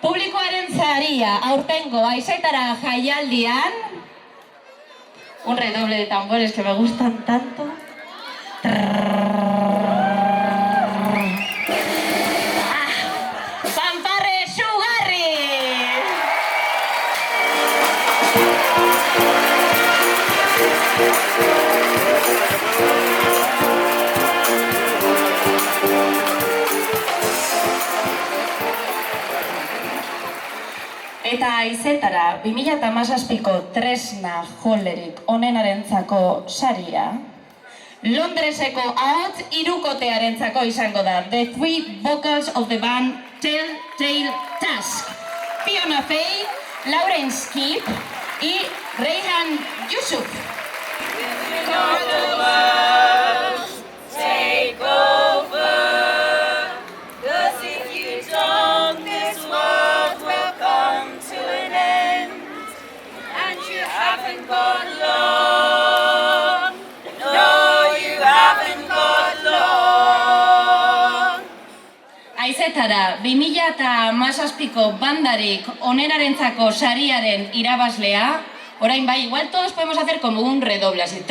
Publikoaren zaria aurtengo Aizetara jaialdian. Un redoble de tambores que me gustan tanto. Fanfarre Sugarri! Eta Aizetara 2017ko tresna jolerik onenarentzako saria Londreseko ahots hirukotearentzako izango da. The three vocals of the band Telltale Task. Fiona Fay, Lauren Skip y Reyhan Yusuf. Take over, 'cause if you don't, this world will come to an end, and you haven't got long. No, you haven't got long. Aizetara 2017ko bandarik onenarentzako sariaren irabazlea, orain bai, igual todos podemos hacer como un redoble así.